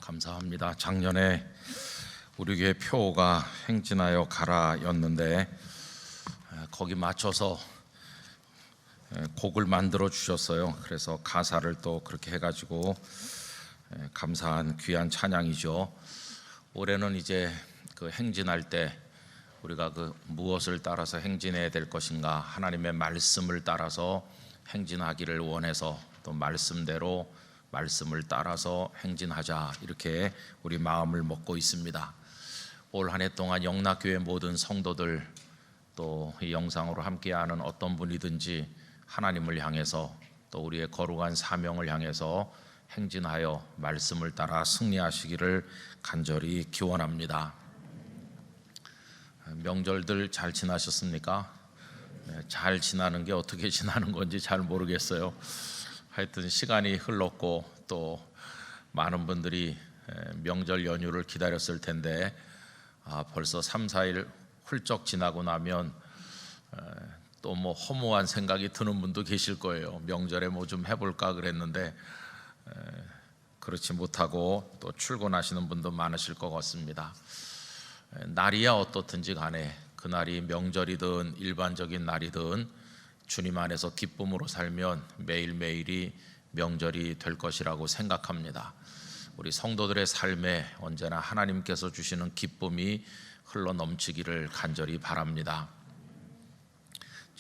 감사합니다. 작년에 우리 교회 표가 행진하여 가라였는데 거기 맞춰서 곡을 만들어 주셨어요. 그래서 가사를 또 그렇게 해가지고 감사한 귀한 찬양이죠. 올해는 이제 그 행진할 때 우리가 그 무엇을 따라서 행진해야 될 것인가, 하나님의 말씀을 따라서 행진하기를 원해서 또 말씀대로 말씀을 따라서 행진하자, 이렇게 우리 마음을 먹고 있습니다. 올 한 해 동안 영락교회 모든 성도들, 또 이 영상으로 함께하는 어떤 분이든지 하나님을 향해서 또 우리의 거룩한 사명을 향해서 행진하여 말씀을 따라 승리하시기를 간절히 기원합니다. 명절들 잘 지나셨습니까? 잘 지나는 게 어떻게 지나는 건지 잘 모르겠어요. 하여튼 시간이 흘렀고 또 많은 분들이 명절 연휴를 기다렸을 텐데 벌써 3, 4일 훌쩍 지나고 나면 또 뭐 허무한 생각이 드는 분도 계실 거예요. 명절에 뭐 좀 해볼까 그랬는데 그렇지 못하고 또 출근하시는 분도 많으실 것 같습니다. 날이야 어떻든지 간에 그날이 명절이든 일반적인 날이든 주님 안에서 기쁨으로 살면 매일매일이 명절이 될 것이라고 생각합니다. 우리 성도들의 삶에 언제나 하나님께서 주시는 기쁨이 흘러넘치기를 간절히 바랍니다.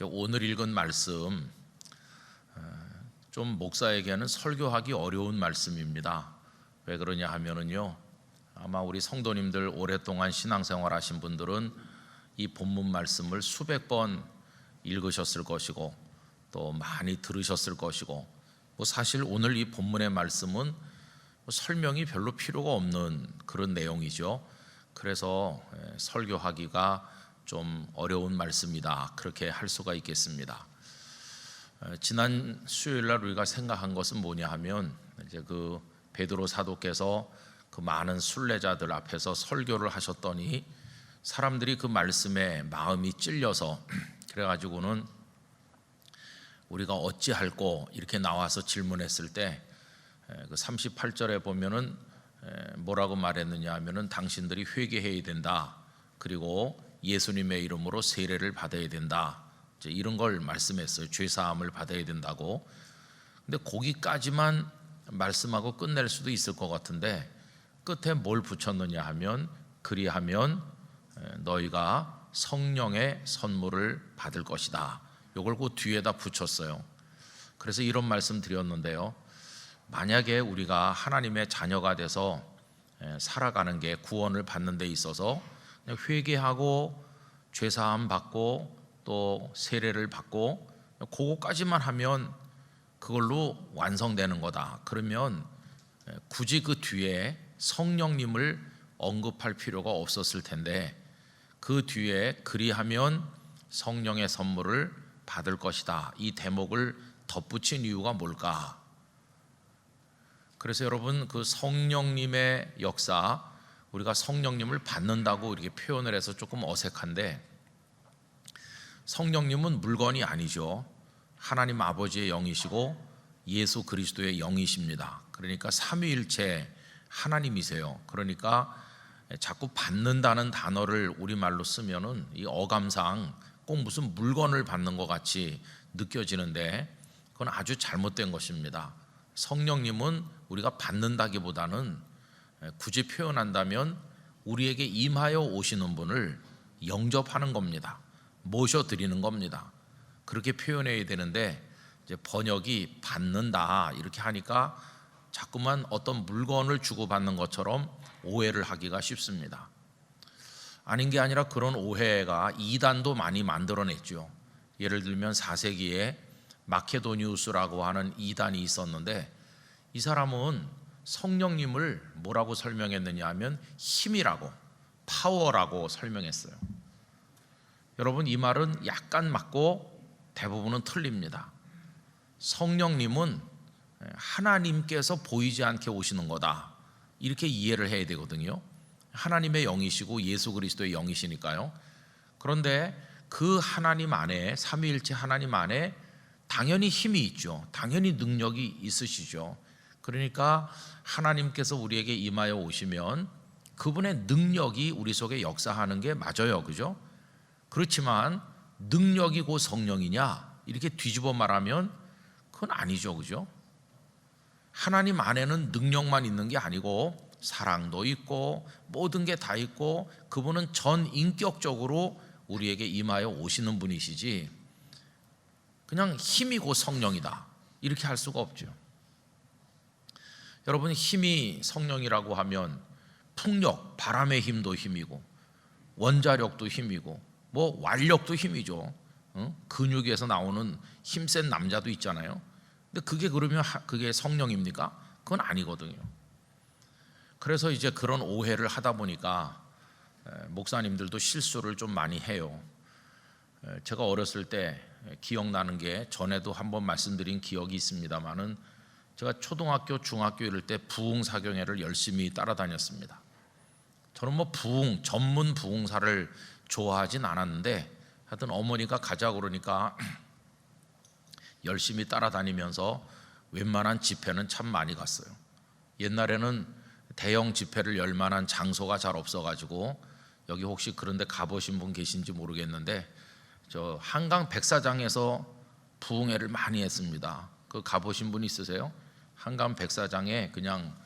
오늘 읽은 말씀 좀 목사에게는 설교하기 어려운 말씀입니다. 왜 그러냐 하면은요, 아마 우리 성도님들 오랫동안 신앙생활 하신 분들은 이 본문 말씀을 수백 번 읽으셨을 것이고 또 많이 들으셨을 것이고, 사실 오늘 이 본문의 말씀은 설명이 별로 필요가 없는 그런 내용이죠. 그래서 설교하기가 좀 어려운 말씀이다, 그렇게 할 수가 있겠습니다. 지난 수요일 날 우리가 생각한 것은 뭐냐 하면, 이제 그 베드로 사도께서 그 많은 순례자들 앞에서 설교를 하셨더니 사람들이 그 말씀에 마음이 찔려서 그래가지고는 우리가 어찌할꼬 이렇게 나와서 질문했을 때 그 38절에 보면은 뭐라고 말했느냐 하면은 당신들이 회개해야 된다, 그리고 예수님의 이름으로 세례를 받아야 된다, 이런 걸 말씀했어요. 죄사함을 받아야 된다고. 근데 거기까지만 말씀하고 끝낼 수도 있을 것 같은데 끝에 뭘 붙였느냐 하면, 그리하면 너희가 성령의 선물을 받을 것이다, 요걸 그 뒤에다 붙였어요. 그래서 이런 말씀 드렸는데요, 만약에 우리가 하나님의 자녀가 돼서 살아가는 게 구원을 받는 데 있어서 그냥 회개하고 죄사함 받고 또 세례를 받고 그거까지만 하면 그걸로 완성되는 거다, 그러면 굳이 그 뒤에 성령님을 언급할 필요가 없었을 텐데 그 뒤에 그리하면 성령의 선물을 받을 것이다, 이 대목을 덧붙인 이유가 뭘까? 그래서 여러분, 그 성령님의 역사, 우리가 성령님을 받는다고 이렇게 표현을 해서 조금 어색한데, 성령님은 물건이 아니죠. 하나님 아버지의 영이시고 예수 그리스도의 영이십니다. 그러니까 삼위일체 하나님이세요. 그러니까 자꾸 받는다는 단어를 우리말로 쓰면은 이 어감상 꼭 무슨 물건을 받는 것 같이 느껴지는데 그건 아주 잘못된 것입니다. 성령님은 우리가 받는다기보다는 굳이 표현한다면 우리에게 임하여 오시는 분을 영접하는 겁니다. 모셔드리는 겁니다. 그렇게 표현해야 되는데 이제 번역이 받는다 이렇게 하니까 자꾸만 어떤 물건을 주고받는 것처럼 오해를 하기가 쉽습니다. 아닌 게 아니라 그런 오해가 이단도 많이 만들어냈죠. 예를 들면 4세기에 마케도니우스라고 하는 이단이 있었는데 이 사람은 성령님을 뭐라고 설명했느냐 하면 힘이라고, 파워라고 설명했어요. 여러분, 이 말은 약간 맞고 대부분은 틀립니다. 성령님은 하나님께서 보이지 않게 오시는 거다, 이렇게 이해를 해야 되거든요. 하나님의 영이시고 예수 그리스도의 영이시니까요. 그런데 그 하나님 안에, 삼위일체 하나님 안에 당연히 힘이 있죠. 당연히 능력이 있으시죠. 그러니까 하나님께서 우리에게 임하여 오시면 그분의 능력이 우리 속에 역사하는 게 맞아요, 그죠? 그렇지만 능력이 곧 성령이냐 이렇게 뒤집어 말하면 그건 아니죠, 그죠? 하나님 안에는 능력만 있는 게 아니고 사랑도 있고 모든 게 다 있고 그분은 전 인격적으로 우리에게 임하여 오시는 분이시지 그냥 힘이 곧 성령이다 이렇게 할 수가 없죠. 여러분, 힘이 성령이라고 하면 풍력, 바람의 힘도 힘이고 원자력도 힘이고 뭐 완력도 힘이죠. 근육에서 나오는 힘센 남자도 있잖아요. 근데 그게 그러면 그게 성령입니까? 그건 아니거든요. 그래서 이제 그런 오해를 하다 보니까 목사님들도 실수를 좀 많이 해요. 제가 어렸을 때 기억나는 게 전에도 한번 말씀드린 기억이 있습니다만은 제가 초등학교, 중학교 이럴 때 부흥사경회를 열심히 따라다녔습니다. 저는 뭐 전문 부흥사를 좋아하진 않았는데 하여튼 어머니가 가자고 그러니까 열심히 따라다니면서 웬만한 집회는 참 많이 갔어요. 옛날에는 대형 집회를 열 만한 장소가 잘 없어가지고 여기 혹시 그런 데 가보신 분 계신지 모르겠는데 저 한강 백사장에서 부흥회를 많이 했습니다. 그 가보신 분 있으세요? 한강 백사장에 그냥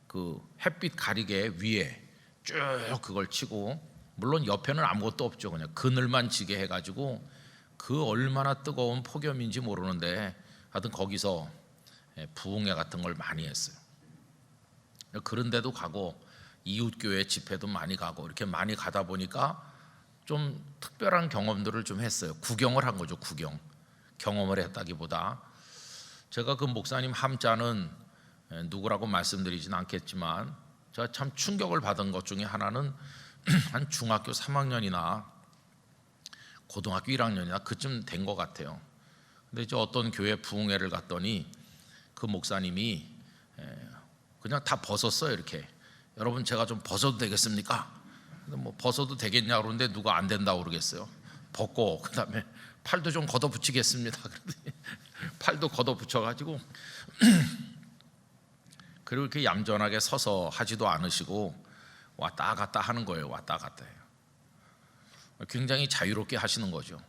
그 햇빛 가리개 위에 쭉 그걸 치고 물론 옆에는 아무것도 없죠. 그냥 그늘만 지게 해가지고 그 얼마나 뜨거운 폭염인지 모르는데 하여튼 거기서 부흥회 같은 걸 많이 했어요. 그런 데도 가고 이웃교회 집회도 많이 가고 이렇게 많이 가다 보니까 좀 특별한 경험들을 좀 했어요. 구경을 한 거죠. 경험을 했다기보다 제가 그 목사님 함자는 누구라고 말씀드리진 않겠지만 제가 참 충격을 받은 것 중에 하나는 한 중학교 3학년이나 고등학교 1학년이나 그쯤 된 것 같아요. 근데 이제 어떤 교회 부흥회를 갔더니 그 목사님이 그냥 다 벗었어요. 이렇게 여러분 제가 좀 벗어도 되겠습니까? 근데 뭐 벗어도 되겠냐 그러는데 누가 안 된다고 그러겠어요. 벗고 그다음에 팔도 좀 걷어붙이겠습니다. 그러더니 팔도 걷어붙여가지고 그리고 이렇게 얌전하게 서서 하지도 않으시고 왔다 갔다 하는 거예요. 왔다 갔다 해요. 굉장히 자유롭게 하시는 거죠.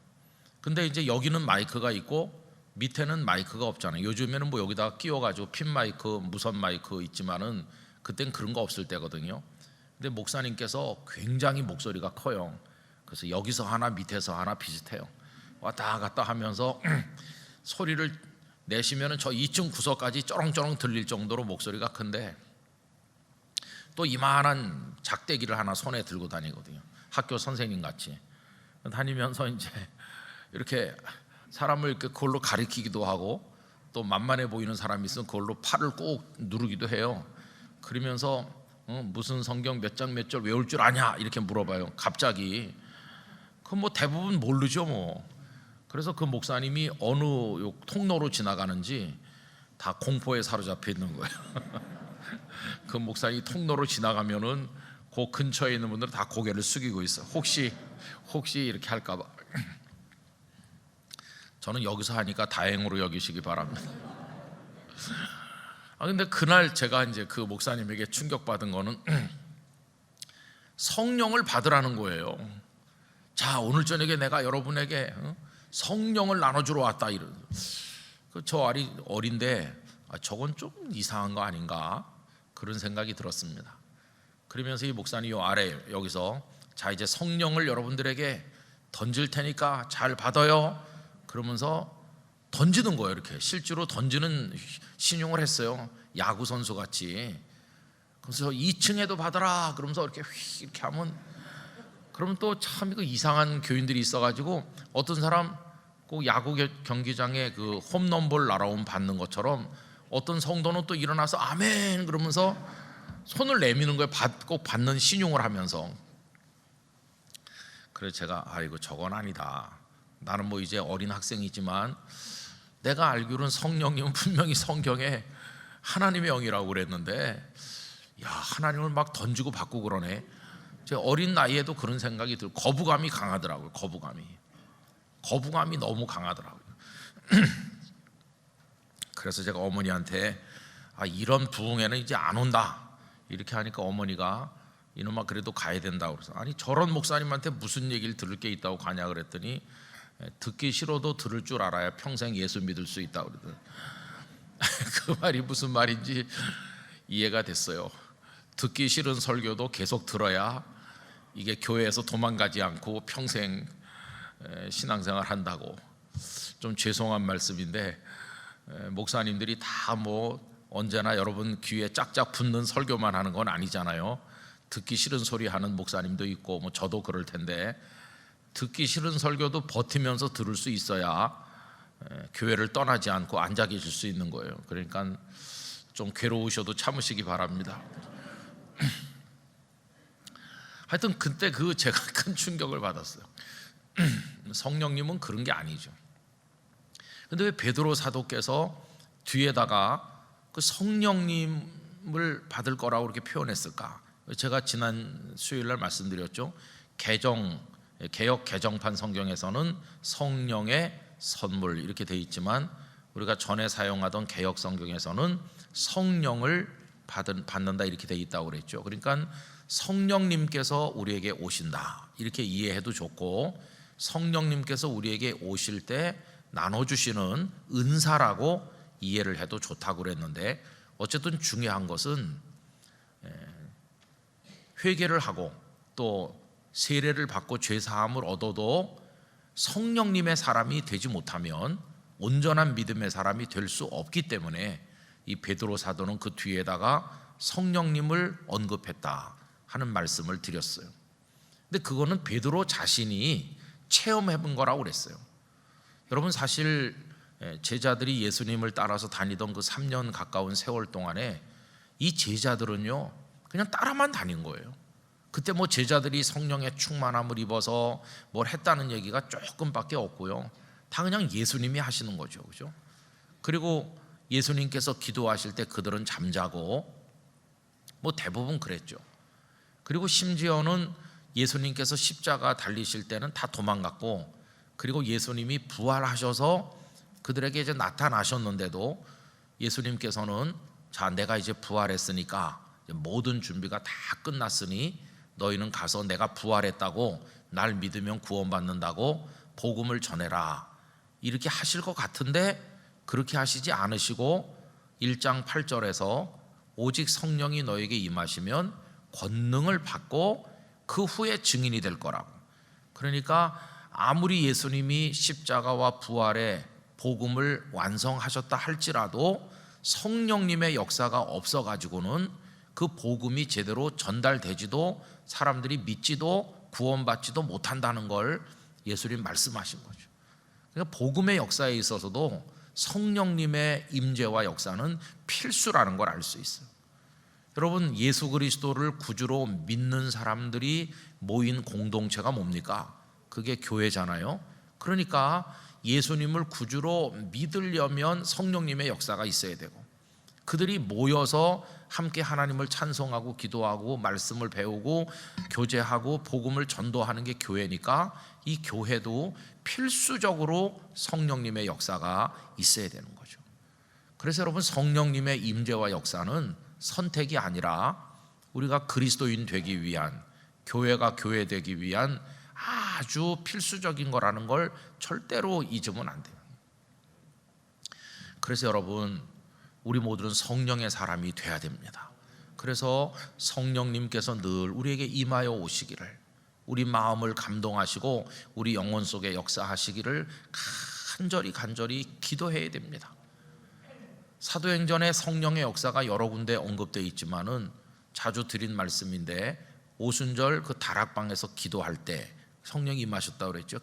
근데 이제 여기는 마이크가 있고 밑에는 마이크가 없잖아요. 요즘에는 뭐 여기다가 끼워가지고 핀 마이크, 무선 마이크 있지만은 그땐 그런 거 없을 때거든요. 근데 목사님께서 굉장히 목소리가 커요. 그래서 여기서 하나 밑에서 하나 비슷해요. 왔다 갔다 하면서 소리를 내시면은 저 2층 구석까지 쩌렁쩌렁 들릴 정도로 목소리가 큰데 또 이만한 작대기를 하나 손에 들고 다니거든요. 학교 선생님 같이 다니면서 이제 이렇게 사람을 이렇게 그걸로 가리키기도 하고 또 만만해 보이는 사람이 있으면 그걸로 팔을 꾹 누르기도 해요. 그러면서 무슨 성경 몇 장 몇 절 외울 줄 아냐 이렇게 물어봐요. 갑자기 그 뭐 대부분 모르죠 뭐. 그래서 그 목사님이 어느 통로로 지나가는지 다 공포에 사로잡혀 있는 거예요. 그 목사님이 통로로 지나가면은 그 근처에 있는 분들은 다 고개를 숙이고 있어요. 혹시 이렇게 할까봐. 저는 여기서 하니까 다행으로 여기시기 바랍니다. 근데 그날 제가 이제 그 목사님에게 충격받은 거는 성령을 받으라는 거예요. 자, 오늘 저녁에 내가 여러분에게 성령을 나눠주러 왔다. 저 아이 어린데 저건 좀 이상한 거 아닌가 그런 생각이 들었습니다. 그러면서 이 목사님 요 아래 여기서 자 이제 성령을 여러분들에게 던질 테니까 잘 받아요. 그러면서 던지는 거예요. 이렇게 실제로 던지는 신용을 했어요. 야구 선수 같이. 그래서 2층에도 받아라. 그러면서 이렇게 하면 그러면 또 참 이상한 교인들이 있어가지고 어떤 사람 꼭 야구 경기장에 그 홈런볼 날아오면 받는 것처럼 어떤 성도는 또 일어나서 아멘 그러면서 손을 내미는 거예요. 꼭 받는 신용을 하면서. 그래서 제가 이거 저건 아니다. 나는 뭐 이제 어린 학생이지만 내가 알기로는 성령님은 분명히 성경에 하나님의 영이라고 그랬는데 야 하나님을 막 던지고 받고 그러네. 제 어린 나이에도 그런 생각이 들고 거부감이 강하더라고요. 거부감이 너무 강하더라고요. 그래서 제가 어머니한테 이런 부흥회는 이제 안 온다 이렇게 하니까 어머니가 이놈아 그래도 가야 된다고 그래서 아니 저런 목사님한테 무슨 얘기를 들을 게 있다고 가냐 그랬더니 듣기 싫어도 들을 줄 알아야 평생 예수 믿을 수 있다고 그러더니 그 말이 무슨 말인지 이해가 됐어요. 듣기 싫은 설교도 계속 들어야 이게 교회에서 도망가지 않고 평생 신앙생활 한다고. 좀 죄송한 말씀인데 목사님들이 다 언제나 여러분 귀에 짝짝 붙는 설교만 하는 건 아니잖아요. 듣기 싫은 소리 하는 목사님도 있고 저도 그럴 텐데 듣기 싫은 설교도 버티면서 들을 수 있어야 교회를 떠나지 않고 앉아 계실 수 있는 거예요. 그러니까 좀 괴로우셔도 참으시기 바랍니다. 하여튼 그때 제가 큰 충격을 받았어요. 성령님은 그런 게 아니죠. 근데 왜 베드로 사도께서 뒤에다가 그 성령님을 받을 거라고 이렇게 표현했을까? 제가 지난 수요일 날 말씀드렸죠. 개역 개정판 성경에서는 성령의 선물 이렇게 돼 있지만 우리가 전에 사용하던 개역 성경에서는 성령을 받는다 이렇게 돼 있다고 그랬죠. 그러니까 성령님께서 우리에게 오신다 이렇게 이해해도 좋고, 성령님께서 우리에게 오실 때 나눠주시는 은사라고 이해를 해도 좋다고 그랬는데, 어쨌든 중요한 것은 회개를 하고 또 세례를 받고 죄사함을 얻어도 성령님의 사람이 되지 못하면 온전한 믿음의 사람이 될 수 없기 때문에 이 베드로 사도는 그 뒤에다가 성령님을 언급했다 하는 말씀을 드렸어요. 근데 그거는 베드로 자신이 체험해 본 거라고 그랬어요. 여러분 사실 제자들이 예수님을 따라서 다니던 그 3년 가까운 세월 동안에 이 제자들은요 그냥 따라만 다닌 거예요. 그때 제자들이 성령의 충만함을 입어서 뭘 했다는 얘기가 조금밖에 없고요. 다 그냥 예수님이 하시는 거죠. 그죠? 그리고 예수님께서 기도하실 때 그들은 잠자고 대부분 그랬죠. 그리고 심지어는 예수님께서 십자가 달리실 때는 다 도망갔고, 그리고 예수님이 부활하셔서 그들에게 이제 나타나셨는데도 예수님께서는 자 내가 이제 부활했으니까 모든 준비가 다 끝났으니 너희는 가서 내가 부활했다고 날 믿으면 구원받는다고 복음을 전해라 이렇게 하실 것 같은데 그렇게 하시지 않으시고 1장 8절에서 오직 성령이 너에게 임하시면 권능을 받고 그 후에 증인이 될 거라고. 그러니까 아무리 예수님이 십자가와 부활의 복음을 완성하셨다 할지라도 성령님의 역사가 없어가지고는 그 복음이 제대로 전달되지도 사람들이 믿지도 구원받지도 못한다는 걸 예수님 말씀하신 거죠. 그러니까 복음의 역사에 있어서도 성령님의 임재와 역사는 필수라는 걸 알 수 있어요. 여러분 예수 그리스도를 구주로 믿는 사람들이 모인 공동체가 뭡니까? 그게 교회잖아요. 그러니까 예수님을 구주로 믿으려면 성령님의 역사가 있어야 되고, 그들이 모여서 함께 하나님을 찬송하고 기도하고 말씀을 배우고 교제하고 복음을 전도하는 게 교회니까 이 교회도 필수적으로 성령님의 역사가 있어야 되는 거죠. 그래서 여러분 성령님의 임재와 역사는 선택이 아니라 우리가 그리스도인 되기 위한, 교회가 교회 되기 위한 아주 필수적인 거라는 걸 절대로 잊으면 안 돼요. 그래서 여러분 우리 모두는 성령의 사람이 돼야 됩니다. 그래서 성령님께서 늘 우리에게 임하여 오시기를, 우리 마음을 감동하시고 우리 영혼 속에 역사하시기를 간절히 기도해야 됩니다. 사도행전에 성령의 역사가 여러 군데 언급되어 있지만은 자주 드린 말씀인데 오순절 그 다락방에서 기도할 때 성령이 임하셨다고 그랬죠.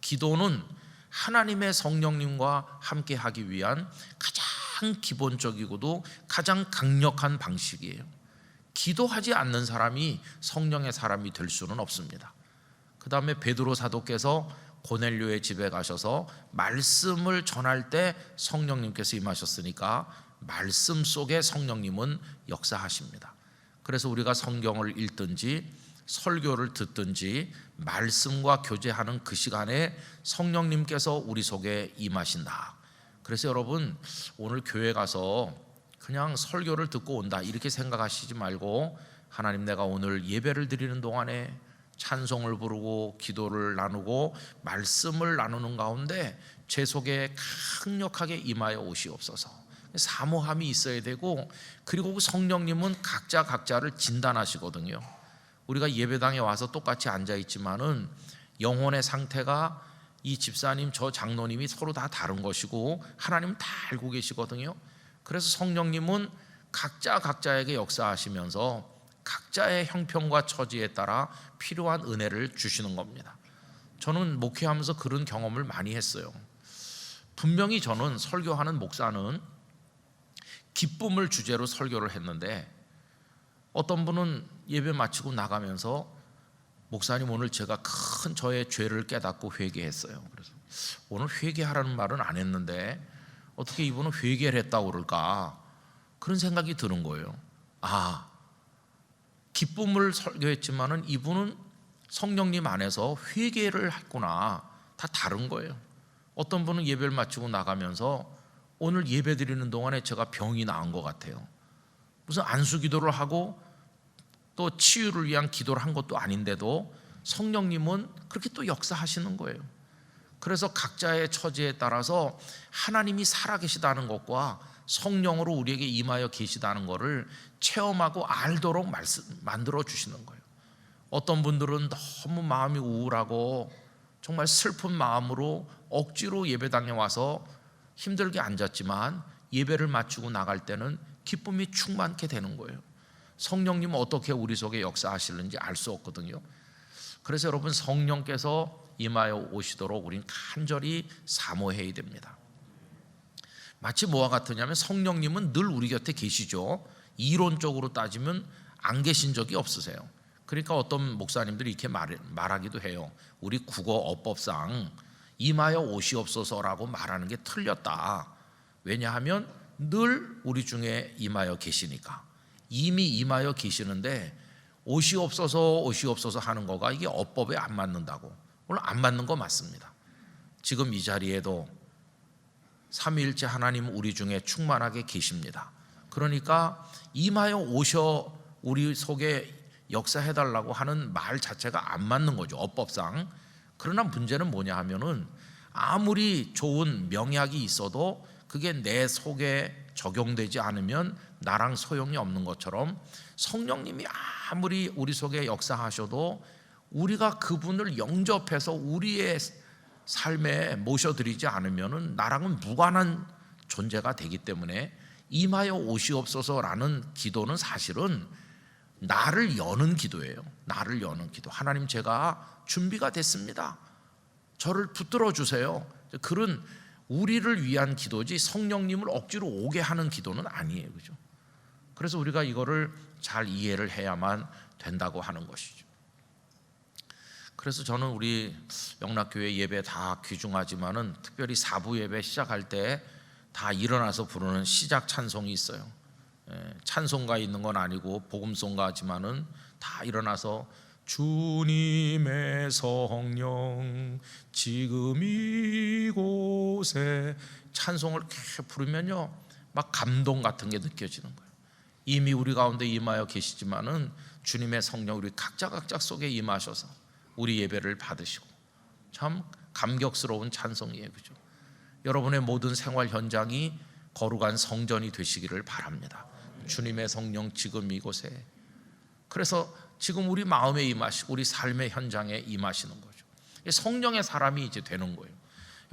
기도는 하나님의 성령님과 함께 하기 위한 가장 기본적이고도 가장 강력한 방식이에요. 기도하지 않는 사람이 성령의 사람이 될 수는 없습니다. 그 다음에 베드로 사도께서 고넬료의 집에 가셔서 말씀을 전할 때 성령님께서 임하셨으니까 말씀 속에 성령님은 역사하십니다. 그래서 우리가 성경을 읽든지 설교를 듣든지 말씀과 교제하는 그 시간에 성령님께서 우리 속에 임하신다. 그래서 여러분 오늘 교회 가서 그냥 설교를 듣고 온다 이렇게 생각하시지 말고, 하나님, 내가 오늘 예배를 드리는 동안에 찬송을 부르고 기도를 나누고 말씀을 나누는 가운데 제 속에 강력하게 임하여 오시옵소서. 사모함이 있어야 되고, 그리고 성령님은 각자를 진단하시거든요. 우리가 예배당에 와서 똑같이 앉아 있지만은 영혼의 상태가 이 집사님 저 장로님이 서로 다 다른 것이고 하나님은 다 알고 계시거든요. 그래서 성령님은 각자에게 역사하시면서 각자의 형편과 처지에 따라 필요한 은혜를 주시는 겁니다. 저는 목회하면서 그런 경험을 많이 했어요. 분명히 저는 설교하는 목사는 기쁨을 주제로 설교를 했는데, 어떤 분은 예배 마치고 나가면서 목사님, 오늘 제가 큰 저의 죄를 깨닫고 회개했어요. 그래서 오늘 회개하라는 말은 안 했는데 어떻게 이분은 회개를 했다고 그럴까, 그런 생각이 드는 거예요. 기쁨을 설교했지만은 이분은 성령님 안에서 회개를 했구나. 다 다른 거예요. 어떤 분은 예배를 마치고 나가면서 오늘 예배 드리는 동안에 제가 병이 나은 것 같아요. 무슨 안수 기도를 하고 또 치유를 위한 기도를 한 것도 아닌데도 성령님은 그렇게 또 역사하시는 거예요. 그래서 각자의 처지에 따라서 하나님이 살아계시다는 것과 성령으로 우리에게 임하여 계시다는 것을 체험하고 알도록 만들어 주시는 거예요. 어떤 분들은 너무 마음이 우울하고 정말 슬픈 마음으로 억지로 예배당에 와서 힘들게 앉았지만 예배를 마치고 나갈 때는 기쁨이 충만케 되는 거예요. 성령님은 어떻게 우리 속에 역사하시는지 알 수 없거든요. 그래서 여러분, 성령께서 임하여 오시도록 우린 간절히 사모해야 됩니다. 마치 뭐와 같으냐면 성령님은 늘 우리 곁에 계시죠. 이론적으로 따지면 안 계신 적이 없으세요. 그러니까 어떤 목사님들이 이렇게 말하기도 해요. 우리 국어 어법상 임하여 오시옵소서라고 말하는 게 틀렸다. 왜냐하면 늘 우리 중에 임하여 계시니까. 이미 임하여 계시는데 오시옵소서 하는 거가 이게 어법에 안 맞는다고. 오늘 안 맞는 거 맞습니다. 지금 이 자리에도 삼위일체 하나님 우리 중에 충만하게 계십니다. 그러니까 임하여 오셔 우리 속에 역사해달라고 하는 말 자체가 안 맞는 거죠, 어법상. 그러나 문제는 뭐냐 하면은 아무리 좋은 명약이 있어도 그게 내 속에 적용되지 않으면 나랑 소용이 없는 것처럼, 성령님이 아무리 우리 속에 역사하셔도 우리가 그분을 영접해서 우리의 삶에 모셔드리지 않으면 나랑은 무관한 존재가 되기 때문에 임하여 오시옵소서라는 기도는 사실은 나를 여는 기도예요. 나를 여는 기도. 하나님, 제가 준비가 됐습니다. 저를 붙들어 주세요. 그런 우리를 위한 기도지 성령님을 억지로 오게 하는 기도는 아니에요. 그죠? 그래서 우리가 이거를 잘 이해를 해야만 된다고 하는 것이죠. 그래서 저는 우리 영락교회 예배 다 귀중하지만은 특별히 4부 예배 시작할 때 다 일어나서 부르는 시작 찬송이 있어요. 찬송가 있는 건 아니고 복음송가지만은 다 일어나서 주님의 성령 지금 이곳에, 찬송을 이렇게 부르면요 막 감동 같은 게 느껴지는 거예요. 이미 우리 가운데 임하여 계시지만은 주님의 성령 우리 각자 속에 임하셔서 우리 예배를 받으시고, 참 감격스러운 찬송이에요. 그죠? 여러분의 모든 생활 현장이 거룩한 성전이 되시기를 바랍니다. 주님의 성령 지금 이곳에. 그래서 지금 우리 마음에 임하시고 우리 삶의 현장에 임하시는 거죠. 성령의 사람이 이제 되는 거예요.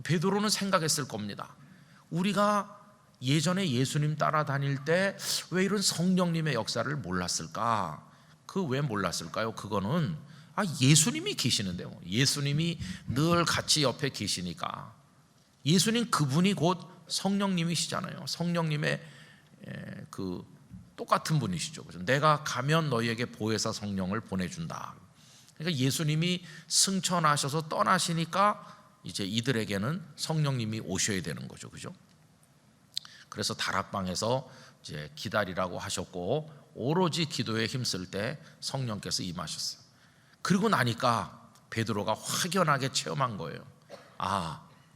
베드로는 생각했을 겁니다. 우리가 예전에 예수님 따라다닐 때 왜 이런 성령님의 역사를 몰랐을까? 그 왜 몰랐을까요? 그거는 예수님이 계시는데요. 예수님이 늘 같이 옆에 계시니까. 예수님 그분이 곧 성령님이시잖아요. 성령님의 그 똑같은 분이시죠. 그래서 내가 가면 너희에게 보혜사 성령을 보내준다. 그러니까 예수님이 승천하셔서 떠나시니까 이제 이들에게는 성령님이 오셔야 되는 거죠. 그죠? 그래서 다락방에서 이제 기다리라고 하셨고 오로지 기도에 힘쓸 때 성령께서 임하셨어요. 그리고 나니까 베드로가 확연하게 체험한 거예요.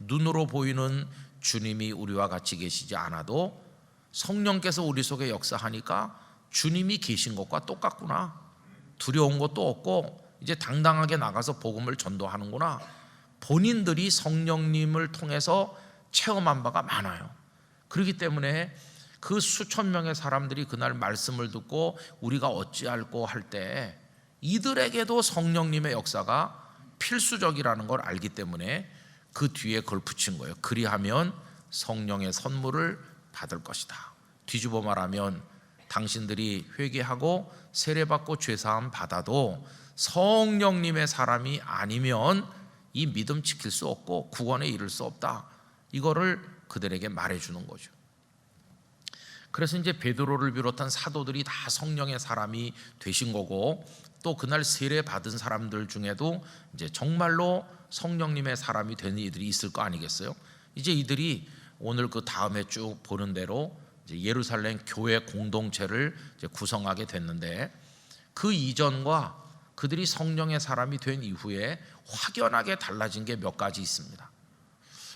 눈으로 보이는 주님이 우리와 같이 계시지 않아도 성령께서 우리 속에 역사하니까 주님이 계신 것과 똑같구나. 두려운 것도 없고 이제 당당하게 나가서 복음을 전도하는구나. 본인들이 성령님을 통해서 체험한 바가 많아요. 그렇기 때문에 그 수천 명의 사람들이 그날 말씀을 듣고 우리가 어찌할꼬 할 때 이들에게도 성령님의 역사가 필수적이라는 걸 알기 때문에 그 뒤에 그걸 붙인 거예요. 그리하면 성령의 선물을 받을 것이다. 뒤집어 말하면 당신들이 회개하고 세례받고 죄사함 받아도 성령님의 사람이 아니면 이 믿음 지킬 수 없고 구원에 이를 수 없다. 이거를 그들에게 말해주는 거죠. 그래서 이제 베드로를 비롯한 사도들이 다 성령의 사람이 되신 거고, 또 그날 세례 받은 사람들 중에도 이제 정말로 성령님의 사람이 된 이들이 있을 거 아니겠어요? 이제 이들이 오늘 그 다음에 쭉 보는 대로 이제 예루살렘 교회 공동체를 이제 구성하게 됐는데, 그 이전과 그들이 성령의 사람이 된 이후에 확연하게 달라진 게 몇 가지 있습니다.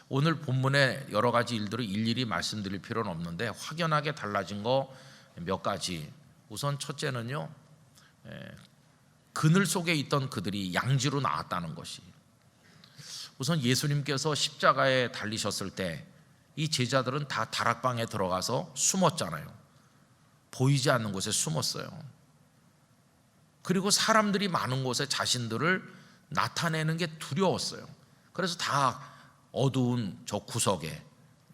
오늘 본문에 여러 가지 일들을 일일이 말씀드릴 필요는 없는데 확연하게 달라진 거 몇 가지. 우선 첫째는요, 그늘 속에 있던 그들이 양지로 나왔다는 것이. 우선 예수님께서 십자가에 달리셨을 때 이 제자들은 다 다락방에 들어가서 숨었잖아요. 보이지 않는 곳에 숨었어요. 그리고 사람들이 많은 곳에 자신들을 나타내는 게 두려웠어요. 그래서 다 어두운 저 구석에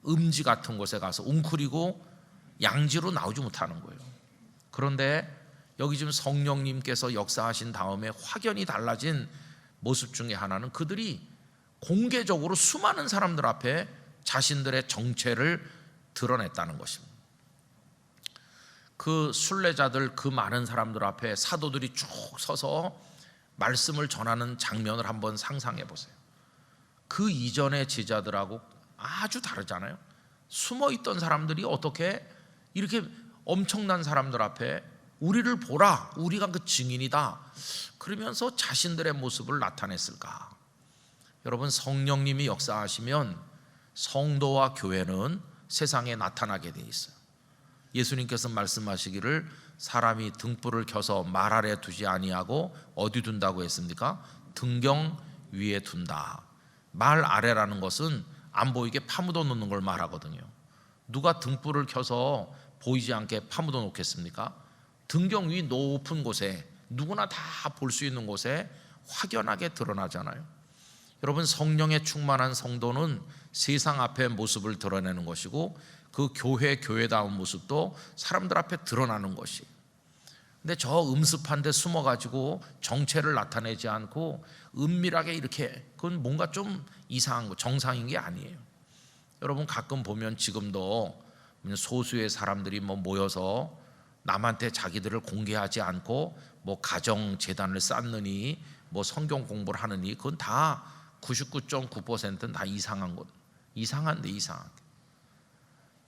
음지 같은 곳에 가서 웅크리고 양지로 나오지 못하는 거예요. 그런데 여기 지금 성령님께서 역사하신 다음에 확연히 달라진 모습 중에 하나는 그들이 공개적으로 수많은 사람들 앞에 자신들의 정체를 드러냈다는 것입니다. 그 순례자들, 그 많은 사람들 앞에 사도들이 쭉 서서 말씀을 전하는 장면을 한번 상상해 보세요. 그 이전의 제자들하고 아주 다르잖아요. 숨어있던 사람들이 어떻게 이렇게 엄청난 사람들 앞에 우리를 보라, 우리가 그 증인이다 그러면서 자신들의 모습을 나타냈을까? 여러분, 성령님이 역사하시면 성도와 교회는 세상에 나타나게 돼 있어요. 예수님께서 말씀하시기를 사람이 등불을 켜서 말 아래 두지 아니하고 어디 둔다고 했습니까? 등경 위에 둔다. 말 아래라는 것은 안 보이게 파묻어 놓는 걸 말하거든요. 누가 등불을 켜서 보이지 않게 파묻어 놓겠습니까? 등경 위 높은 곳에 누구나 다 볼 수 있는 곳에 확연하게 드러나잖아요. 여러분, 성령에 충만한 성도는 세상 앞에 모습을 드러내는 것이고 그 교회다운 모습도 사람들 앞에 드러나는 것이. 근데 저 음습한 데 숨어가지고 정체를 나타내지 않고 은밀하게 이렇게, 그건 뭔가 좀 이상한 거, 정상인 게 아니에요. 여러분, 가끔 보면 지금도 소수의 사람들이 모여서 남한테 자기들을 공개하지 않고 가정재단을 쌓느니 성경 공부를 하느니 그건 다 99.9%는 다 이상한 것. 이상한데 이상한.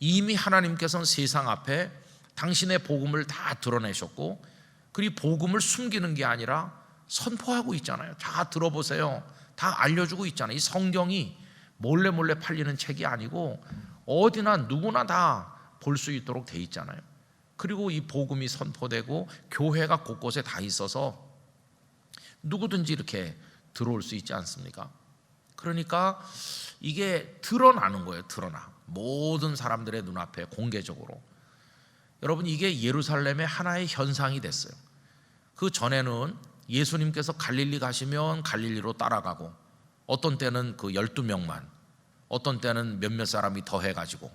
이미 하나님께서는 세상 앞에 당신의 복음을 다 드러내셨고, 그리고 복음을 숨기는 게 아니라 선포하고 있잖아요. 다 들어보세요. 다 알려주고 있잖아요. 이 성경이 몰래 팔리는 책이 아니고 어디나 누구나 다 볼 수 있도록 돼 있잖아요. 그리고 이 복음이 선포되고 교회가 곳곳에 다 있어서 누구든지 이렇게 들어올 수 있지 않습니까? 그러니까 이게 드러나는 거예요. 드러나. 모든 사람들의 눈앞에 공개적으로. 여러분, 이게 예루살렘의 하나의 현상이 됐어요. 그 전에는 예수님께서 갈릴리 가시면 갈릴리로 따라가고, 어떤 때는 그 12명만, 어떤 때는 몇몇 사람이 더 해가지고,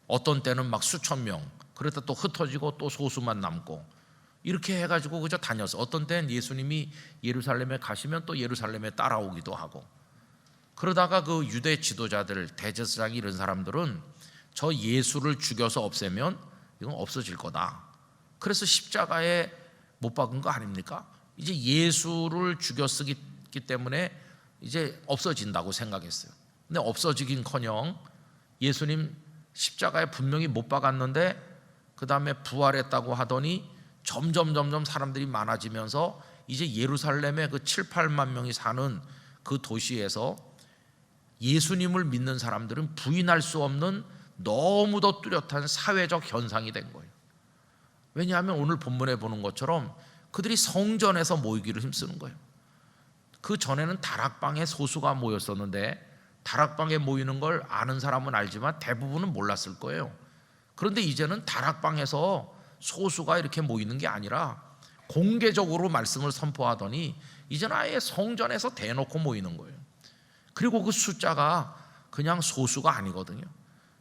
어떤 때는 막 수천 명, 그러다 또 흩어지고 또 소수만 남고, 이렇게 해가지고 그저 다녔어. 어떤 때는 예수님이 예루살렘에 가시면 또 예루살렘에 따라오기도 하고. 그러다가 그 유대 지도자들, 대제사장 이런 사람들은 저 예수를 죽여서 없애면 이건 없어질 거다. 그래서 십자가에 못 박은 거 아닙니까? 이제 예수를 죽여 쓰기 때문에 이제 없어진다고 생각했어요. 근데 없어지긴커녕 예수님 십자가에 분명히 못 박았는데 그 다음에 부활했다고 하더니 점점 사람들이 많아지면서 이제 예루살렘에 그 7, 8만 명이 사는 그 도시에서 예수님을 믿는 사람들은 부인할 수 없는 너무도 뚜렷한 사회적 현상이 된 거예요. 왜냐하면 오늘 본문에 보는 것처럼 그들이 성전에서 모이기를 힘쓰는 거예요. 그 전에는 다락방에 소수가 모였었는데 다락방에 모이는 걸 아는 사람은 알지만 대부분은 몰랐을 거예요. 그런데 이제는 다락방에서 소수가 이렇게 모이는 게 아니라 공개적으로 말씀을 선포하더니 이제는 아예 성전에서 대놓고 모이는 거예요. 그리고 그 숫자가 그냥 소수가 아니거든요.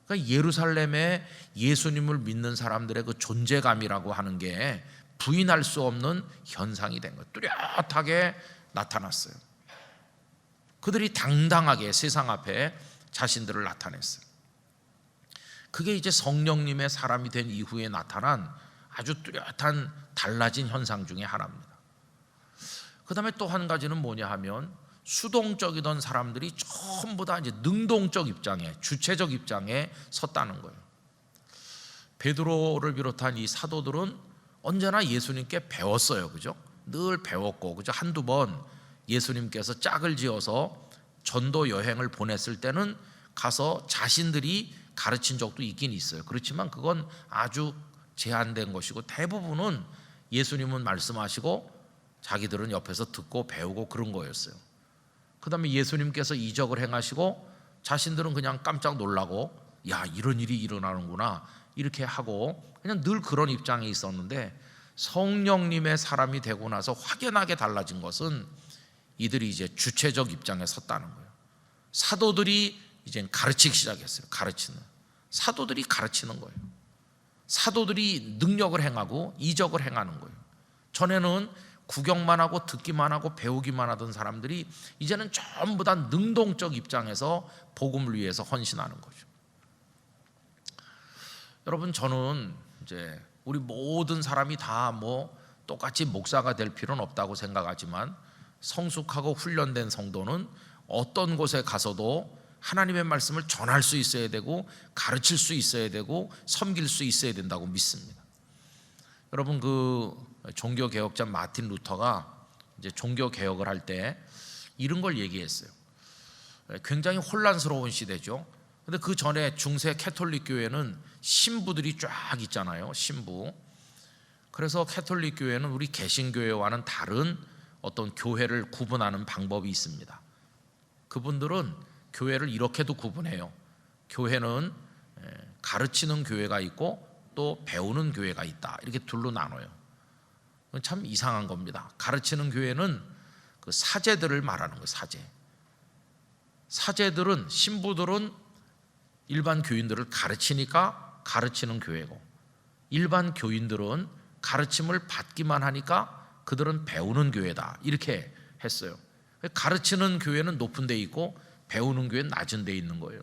그러니까 예루살렘에 예수님을 믿는 사람들의 그 존재감이라고 하는 게 부인할 수 없는 현상이 된 거예요. 뚜렷하게 나타났어요. 그들이 당당하게 세상 앞에 자신들을 나타냈어요. 그게 이제 성령님의 사람이 된 이후에 나타난 아주 뚜렷한 달라진 현상 중에 하나입니다. 그 다음에 또 한 가지는 뭐냐 하면 수동적이던 사람들이 전부 다 이제 능동적 입장에, 주체적 입장에 섰다는 거예요. 베드로를 비롯한 이 사도들은 언제나 예수님께 배웠어요. 그죠? 늘 배웠고, 그죠? 한두 번 예수님께서 짝을 지어서 전도 여행을 보냈을 때는 가서 자신들이 가르친 적도 있긴 있어요. 그렇지만 그건 아주 제한된 것이고 대부분은 예수님은 말씀하시고 자기들은 옆에서 듣고 배우고 그런 거였어요. 그 다음에 예수님께서 이적을 행하시고 자신들은 그냥 깜짝 놀라고 야, 이런 일이 일어나는구나 이렇게 하고 그냥 늘 그런 입장에 있었는데 성령님의 사람이 되고 나서 확연하게 달라진 것은 이들이 이제 주체적 입장에 섰다는 거예요. 사도들이 이제 가르치기 시작했어요. 가르치는 사도들이 가르치는 거예요. 사도들이 능력을 행하고 이적을 행하는 거예요. 전에는 구경만 하고 듣기만 하고 배우기만 하던 사람들이 이제는 전부 다 능동적 입장에서 복음을 위해서 헌신하는 거죠. 여러분, 저는 이제 우리 모든 사람이 다 뭐 똑같이 목사가 될 필요는 없다고 생각하지만 성숙하고 훈련된 성도는 어떤 곳에 가서도 하나님의 말씀을 전할 수 있어야 되고 가르칠 수 있어야 되고 섬길 수 있어야 된다고 믿습니다. 여러분, 그 종교 개혁자 마틴 루터가 이제 종교 개혁을 할 때 이런 걸 얘기했어요. 굉장히 혼란스러운 시대죠. 근데 그 전에 중세 캐톨릭 교회는 신부들이 쫙 있잖아요. 신부. 그래서 캐톨릭 교회는 우리 개신교회와는 다른 어떤 교회를 구분하는 방법이 있습니다. 그분들은 교회를 이렇게도 구분해요. 교회는 가르치는 교회가 있고 또 배우는 교회가 있다. 이렇게 둘로 나눠요. 참 이상한 겁니다. 가르치는 교회는 그 사제들을 말하는 거예요. 사제들은 신부들은 일반 교인들을 가르치니까 가르치는 교회고 일반 교인들은 가르침을 받기만 하니까 그들은 배우는 교회다. 이렇게 했어요. 가르치는 교회는 높은 데 있고 배우는 교회는 낮은 데 있는 거예요.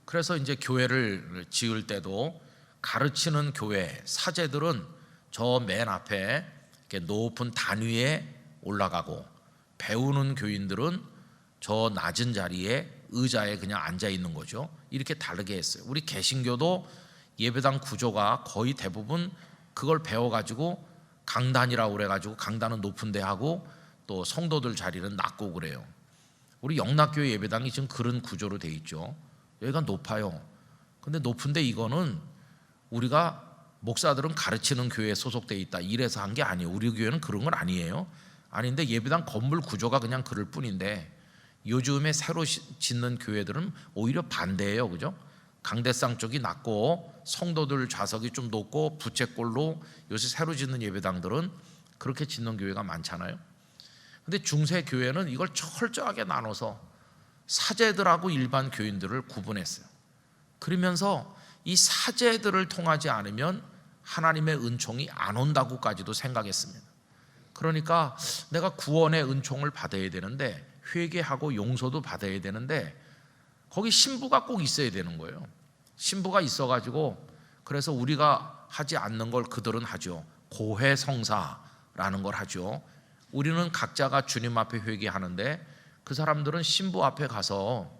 그래서 이제 교회를 지을 때도 가르치는 교회 사제들은 저 맨 앞에 이렇게 높은 단위에 올라가고 배우는 교인들은 저 낮은 자리에 의자에 그냥 앉아 있는 거죠. 이렇게 다르게 했어요. 우리 개신교도 예배당 구조가 거의 대부분 그걸 배워가지고 강단이라고 그래가지고 강단은 높은 데 하고 또 성도들 자리는 낮고 그래요. 우리 영락교회 예배당이 지금 그런 구조로 돼 있죠. 여기가 높아요. 근데 높은데 이거는 우리가 목사들은 가르치는 교회에 소속돼 있다 이래서 한 게 아니에요. 우리 교회는 그런 건 아니에요. 아닌데 예배당 건물 구조가 그냥 그럴 뿐인데 요즘에 새로 짓는 교회들은 오히려 반대예요. 그죠? 강대상 쪽이 낮고 성도들 좌석이 좀 높고 부채꼴로 요새 새로 짓는 예배당들은 그렇게 짓는 교회가 많잖아요. 근데 중세 교회는 이걸 철저하게 나눠서 사제들하고 일반 교인들을 구분했어요. 그러면서 이 사제들을 통하지 않으면 하나님의 은총이 안 온다고까지도 생각했습니다. 그러니까 내가 구원의 은총을 받아야 되는데 회개하고 용서도 받아야 되는데 거기 신부가 꼭 있어야 되는 거예요. 신부가 있어가지고 그래서 우리가 하지 않는 걸 그들은 하죠. 고해성사라는 걸 하죠. 우리는 각자가 주님 앞에 회개하는데 그 사람들은 신부 앞에 가서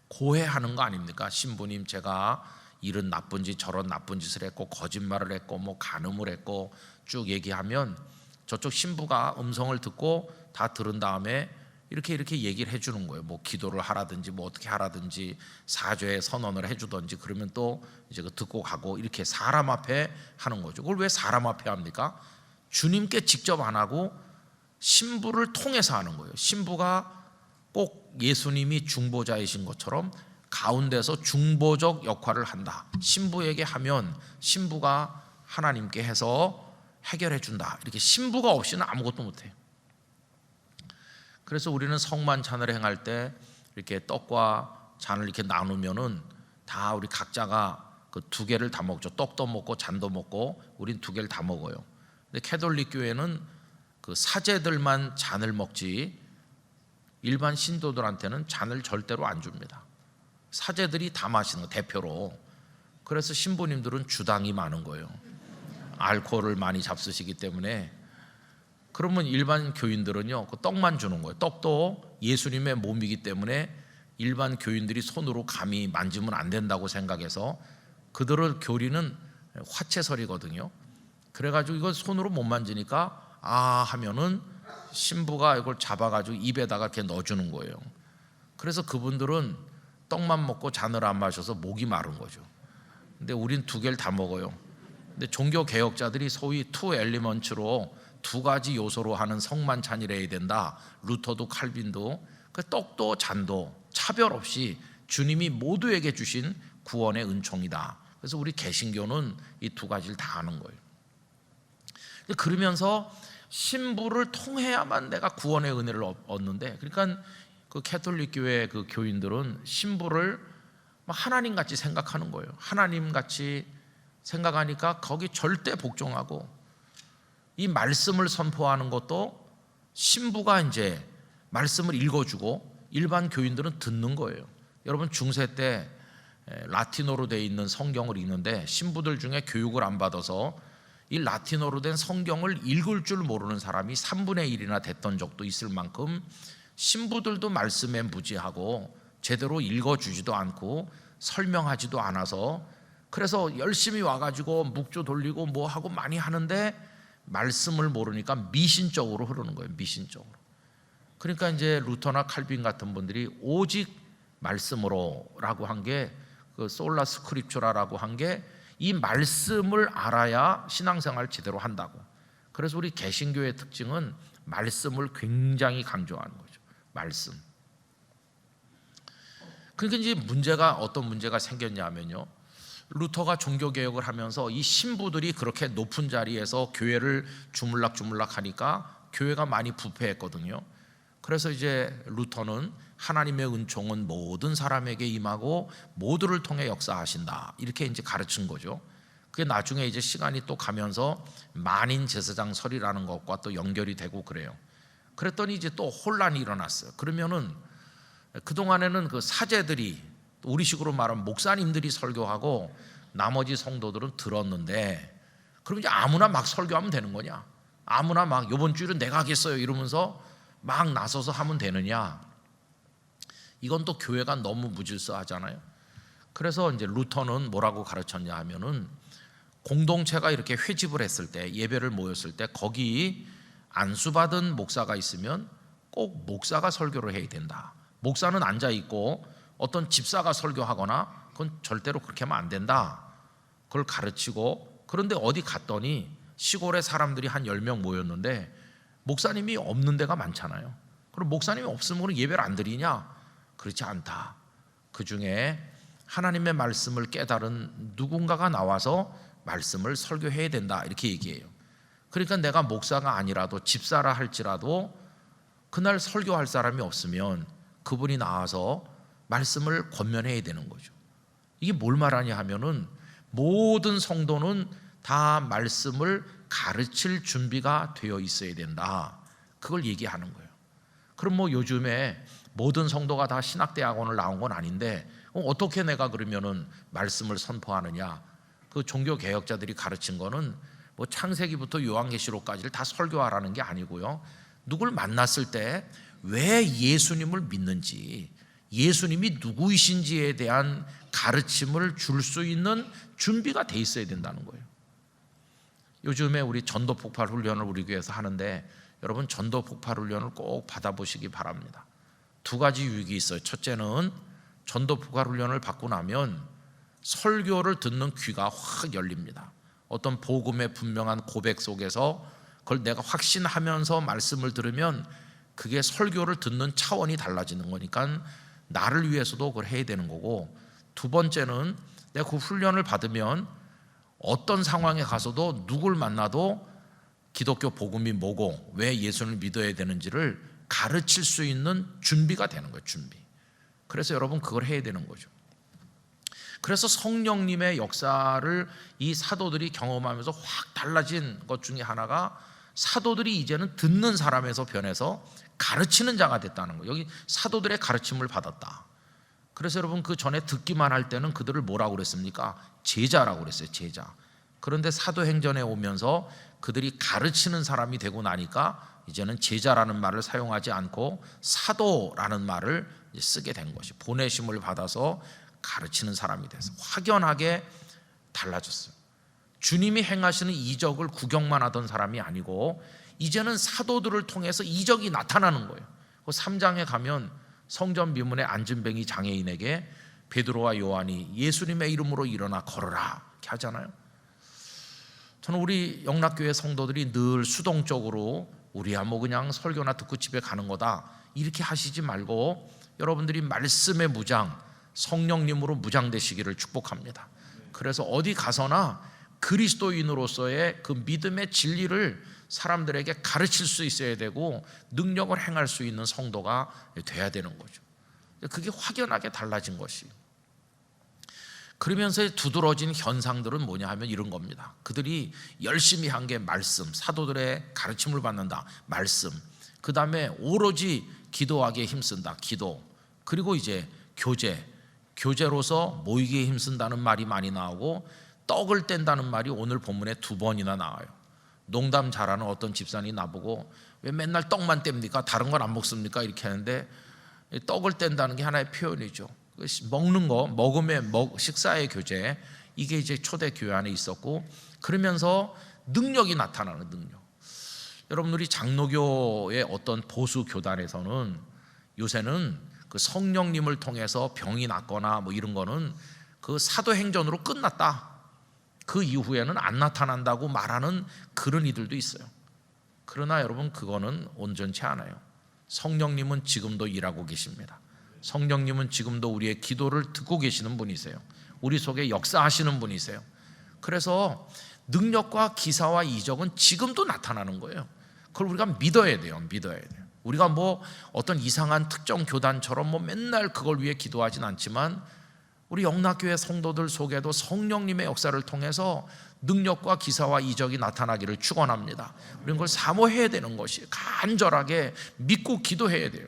고해하는 거 아닙니까? 신부님, 제가 이런 나쁜 짓 저런 나쁜 짓을 했고 거짓말을 했고 뭐 간음을 했고 쭉 얘기하면 저쪽 신부가 음성을 듣고 다 들은 다음에 이렇게 얘기를 해주는 거예요. 뭐 기도를 하라든지 뭐 어떻게 하라든지 사죄의 선언을 해주든지, 그러면 또 이제 그 듣고 가고, 이렇게 사람 앞에 하는 거죠. 그걸 왜 사람 앞에 합니까? 주님께 직접 안 하고 신부를 통해서 하는 거예요. 신부가 꼭 예수님이 중보자이신 것처럼 가운데서 중보적 역할을 한다. 신부에게 하면 신부가 하나님께 해서 해결해 준다. 이렇게 신부가 없이는 아무것도 못해요. 그래서 우리는 성만찬을 행할 때 이렇게 떡과 잔을 이렇게 나누면은 다 우리 각자가 그 두 개를 다 먹죠. 떡도 먹고 잔도 먹고 우린 두 개를 다 먹어요. 근데 캐톨릭 교회는 그 사제들만 잔을 먹지 일반 신도들한테는 잔을 절대로 안 줍니다. 사제들이 다 마시는 거, 대표로. 그래서 신부님들은 주당이 많은 거예요. 알코올을 많이 잡수시기 때문에. 그러면 일반 교인들은요, 그 떡만 주는 거예요. 떡도 예수님의 몸이기 때문에 일반 교인들이 손으로 감히 만지면 안 된다고 생각해서, 그들의 교리는 화채설이거든요. 그래가지고 이걸 손으로 못 만지니까 하면은 신부가 이걸 잡아가지고 입에다가 이렇게 넣어주는 거예요. 그래서 그분들은 떡만 먹고 잔을 안 마셔서 목이 마른 거죠. 근데 우린 두 개를 다 먹어요. 근데 종교 개혁자들이 소위 투 엘리먼츠로 두 가지 요소로 하는 성만찬이래야 된다. 루터도 칼빈도. 그 떡도 잔도 차별 없이 주님이 모두에게 주신 구원의 은총이다. 그래서 우리 개신교는 이 두 가지를 다 하는 거예요. 그러면서 신부를 통해야만 내가 구원의 은혜를 얻는데, 그러니까 그 캐톨릭 교회 그 교인들은 신부를 하나님 같이 생각하는 거예요. 하나님 같이 생각하니까 거기 절대 복종하고, 이 말씀을 선포하는 것도 신부가 이제 말씀을 읽어주고 일반 교인들은 듣는 거예요. 여러분 중세 때 라틴어로 되어 있는 성경을 읽는데 신부들 중에 교육을 안 받아서 이 라틴어로 된 성경을 읽을 줄 모르는 사람이 3분의 1이나 됐던 적도 있을 만큼 신부들도 말씀에 무지하고 제대로 읽어주지도 않고 설명하지도 않아서, 그래서 열심히 와가지고 묵주 돌리고 뭐 하고 많이 하는데 말씀을 모르니까 미신적으로 흐르는 거예요. 미신적으로. 그러니까 이제 루터나 칼빈 같은 분들이 오직 말씀으로라고 한 게, 그 솔라 스크립추라라고 한 게 이 말씀을 알아야 신앙생활을 제대로 한다고. 그래서 우리 개신교의 특징은 말씀을 굉장히 강조하는 거죠. 말씀. 그러니까 이제 어떤 문제가 생겼냐면요, 루터가 종교개혁을 하면서 이 신부들이 그렇게 높은 자리에서 교회를 주물락주물락 하니까 교회가 많이 부패했거든요. 그래서 이제 루터는 하나님의 은총은 모든 사람에게 임하고 모두를 통해 역사하신다, 이렇게 이제 가르친 거죠. 그게 나중에 이제 시간이 또 가면서 만인 제사장설이라는 것과 또 연결이 되고 그래요. 그랬더니 이제 또 혼란이 일어났어요. 그러면은 그동안에는 그 사제들이, 우리식으로 말하면 목사님들이 설교하고 나머지 성도들은 들었는데, 그럼 이제 아무나 막 설교하면 되는 거냐? 아무나 막 이번 주일은 내가 하겠어요 이러면서 막 나서서 하면 되느냐? 이건 또 교회가 너무 무질서하잖아요. 그래서 이제 루터는 뭐라고 가르쳤냐 하면은, 공동체가 이렇게 회집을 했을 때, 예배를 모였을 때 거기 안수받은 목사가 있으면 꼭 목사가 설교를 해야 된다. 목사는 앉아 있고 어떤 집사가 설교하거나 그건 절대로 그렇게 하면 안 된다. 그걸 가르치고, 그런데 어디 갔더니 시골에 사람들이 한 10명 모였는데 목사님이 없는 데가 많잖아요. 그럼 목사님이 없으면 예배를 안 드리냐? 그렇지 않다. 그 중에 하나님의 말씀을 깨달은 누군가가 나와서 말씀을 설교해야 된다, 이렇게 얘기해요. 그러니까 내가 목사가 아니라도 집사라 할지라도 그날 설교할 사람이 없으면 그분이 나와서 말씀을 권면해야 되는 거죠. 이게 뭘 말하냐 하면은, 모든 성도는 다 말씀을 가르칠 준비가 되어 있어야 된다, 그걸 얘기하는 거예요. 그럼 뭐 요즘에 모든 성도가 다 신학대학원을 나온 건 아닌데 어떻게 내가 그러면은 말씀을 선포하느냐? 그 종교 개혁자들이 가르친 거는 뭐 창세기부터 요한계시록까지를 다 설교하라는 게 아니고요, 누굴 만났을 때 왜 예수님을 믿는지, 예수님이 누구이신지에 대한 가르침을 줄 수 있는 준비가 돼 있어야 된다는 거예요. 요즘에 우리 전도 폭발 훈련을 우리 교회에서 하는데 여러분 전도 폭발 훈련을 꼭 받아보시기 바랍니다. 두 가지 유익이 있어요. 첫째는 전도 폭발 훈련을 받고 나면 설교를 듣는 귀가 확 열립니다. 어떤 복음의 분명한 고백 속에서 그걸 내가 확신하면서 말씀을 들으면 그게 설교를 듣는 차원이 달라지는 거니까 나를 위해서도 그걸 해야 되는 거고, 두 번째는 내가 그 훈련을 받으면 어떤 상황에 가서도 누굴 만나도 기독교 복음이 뭐고 왜 예수를 믿어야 되는지를 가르칠 수 있는 준비가 되는 거예요. 준비. 그래서 여러분 그걸 해야 되는 거죠. 그래서 성령님의 역사를 이 사도들이 경험하면서 확 달라진 것 중에 하나가 사도들이 이제는 듣는 사람에서 변해서 가르치는 자가 됐다는 거예요. 여기 사도들의 가르침을 받았다. 그래서 여러분 그 전에 듣기만 할 때는 그들을 뭐라고 그랬습니까? 제자라고 그랬어요. 제자. 그런데 사도행전에 오면서 그들이 가르치는 사람이 되고 나니까 이제는 제자라는 말을 사용하지 않고 사도라는 말을 쓰게 된 것이, 보내심을 받아서 가르치는 사람이 돼서 확연하게 달라졌어요. 주님이 행하시는 이적을 구경만 하던 사람이 아니고 이제는 사도들을 통해서 이적이 나타나는 거예요. 3장에 가면 성전 비문에 앉은 뱅이 장애인에게 베드로와 요한이 예수님의 이름으로 일어나 걸어라 이렇게 하잖아요. 저는 우리 영락교회 성도들이 늘 수동적으로 우리야 뭐 그냥 설교나 듣고 집에 가는 거다 이렇게 하시지 말고 여러분들이 말씀의 무장, 성령님으로 무장되시기를 축복합니다. 그래서 어디 가서나 그리스도인으로서의 그 믿음의 진리를 사람들에게 가르칠 수 있어야 되고 능력을 행할 수 있는 성도가 돼야 되는 거죠. 그게 확연하게 달라진 것이. 그러면서 두드러진 현상들은 뭐냐 하면 이런 겁니다. 그들이 열심히 한 게 말씀, 사도들의 가르침을 받는다, 말씀. 그 다음에 오로지 기도하기에 힘쓴다, 기도. 그리고 이제 교제로서 모이기에 힘쓴다는 말이 많이 나오고 떡을 뗀다는 말이 오늘 본문에 2번이나 나와요. 농담 잘하는 어떤 집사님이 나보고 왜 맨날 떡만 뗍니까? 다른 건 안 먹습니까? 이렇게 하는데 떡을 뗀다는 게 하나의 표현이죠. 먹는 거, 식사의 교제, 이게 이제 초대 교회 안에 있었고, 그러면서 능력이 나타나는 능력. 여러분 우리 장로교의 어떤 보수 교단에서는 요새는 그 성령님을 통해서 병이 낫거나 뭐 이런 거는 그 사도행전으로 끝났다. 그 이후에는 안 나타난다고 말하는 그런 이들도 있어요. 그러나 여러분 그거는 온전치 않아요. 성령님은 지금도 일하고 계십니다. 성령님은 지금도 우리의 기도를 듣고 계시는 분이세요. 우리 속에 역사하시는 분이세요. 그래서 능력과 기사와 이적은 지금도 나타나는 거예요. 그걸 우리가 믿어야 돼요. 우리가 뭐 어떤 이상한 특정 교단처럼 뭐 맨날 그걸 위해 기도하진 않지만 우리 영락교회 성도들 속에도 성령님의 역사를 통해서 능력과 기사와 이적이 나타나기를 축원합니다. 우리는 그걸 사모해야 되는 것이, 간절하게 믿고 기도해야 돼요.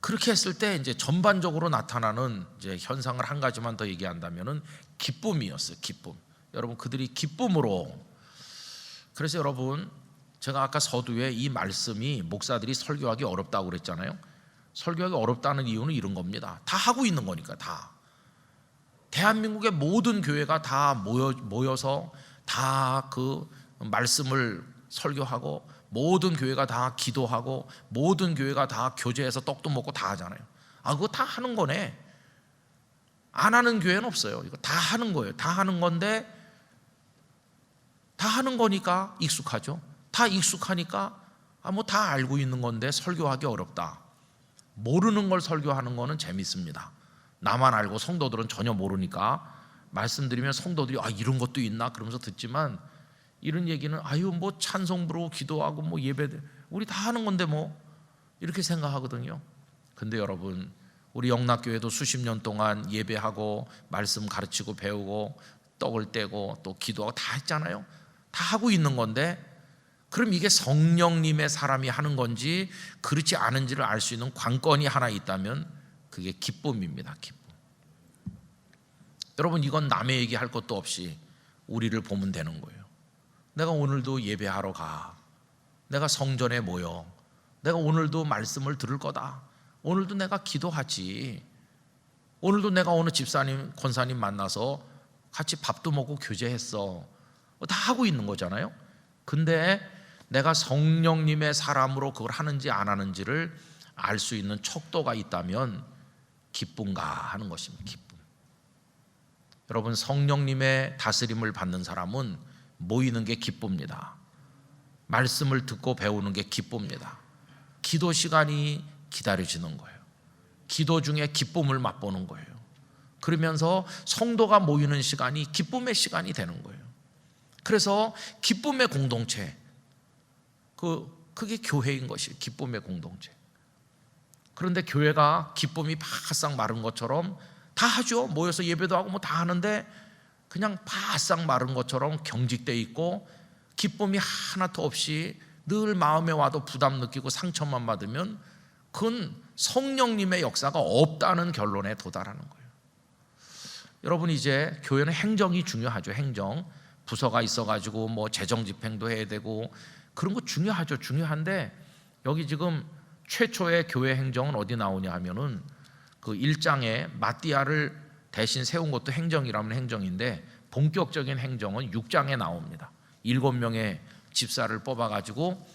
그렇게 했을 때 이제 전반적으로 나타나는 이제 현상을 한 가지만 더 얘기한다면은 기쁨이었어요. 기쁨. 여러분 그들이 기쁨으로. 그래서 여러분 제가 아까 서두에 이 말씀이 목사들이 설교하기 어렵다고 그랬잖아요. 설교하기 어렵다는 이유는 이런 겁니다. 다 하고 있는 거니까. 다 대한민국의 모든 교회가 다 모여서 다 그 말씀을 설교하고 모든 교회가 다 기도하고 모든 교회가 다 교제해서 떡도 먹고 다 하잖아요. 그거 다 하는 거네. 안 하는 교회는 없어요. 이거 다 하는 거예요. 다 하는 건데 다 하는 거니까 익숙하죠. 다 익숙하니까 뭐 다 알고 있는 건데 설교하기 어렵다. 모르는 걸 설교하는 거는 재밌습니다. 나만 알고 성도들은 전혀 모르니까 말씀드리면 성도들이 이런 것도 있나 그러면서 듣지만, 이런 얘기는 뭐 찬송 부르고 기도하고 뭐 예배 우리 다 하는 건데 뭐 이렇게 생각하거든요. 근데 여러분 우리 영락교회도 수십 년 동안 예배하고 말씀 가르치고 배우고 떡을 떼고 또 기도하고 다 했잖아요. 다 하고 있는 건데, 그럼 이게 성령님의 사람이 하는 건지 그렇지 않은지를 알 수 있는 관건이 하나 있다면 그게 기쁨입니다. 기쁨. 여러분 이건 남의 얘기할 것도 없이 우리를 보면 되는 거예요. 내가 오늘도 예배하러 가. 내가 성전에 모여. 내가 오늘도 말씀을 들을 거다. 오늘도 내가 기도하지. 오늘도 내가 어느 집사님, 권사님 만나서 같이 밥도 먹고 교제했어. 다 하고 있는 거잖아요. 근데 내가 성령님의 사람으로 그걸 하는지 안 하는지를 알 수 있는 척도가 있다면 기쁜가 하는 것입니다. 기쁨. 여러분, 성령님의 다스림을 받는 사람은 모이는 게 기쁩니다. 말씀을 듣고 배우는 게 기쁩니다. 기도 시간이 기다려지는 거예요. 기도 중에 기쁨을 맛보는 거예요. 그러면서 성도가 모이는 시간이 기쁨의 시간이 되는 거예요. 그래서 기쁨의 공동체, 그게 교회인 것이에요. 기쁨의 공동체. 그런데 교회가 기쁨이 바싹 마른 것처럼 다 하죠. 모여서 예배도 하고 뭐 다 하는데 그냥 바싹 마른 것처럼 경직돼 있고 기쁨이 하나도 없이 늘 마음에 와도 부담 느끼고 상처만 받으면 그건 성령님의 역사가 없다는 결론에 도달하는 거예요. 여러분, 이제 교회는 행정이 중요하죠. 행정. 부서가 있어가지고 뭐 재정 집행도 해야 되고 그런 거 중요하죠. 중요한데 여기 지금 최초의 교회 행정은 어디 나오냐 하면은 그 1장에 마띠아를 대신 세운 것도 행정이라면 행정인데 본격적인 행정은 6장에 나옵니다. 7명의 집사를 뽑아가지고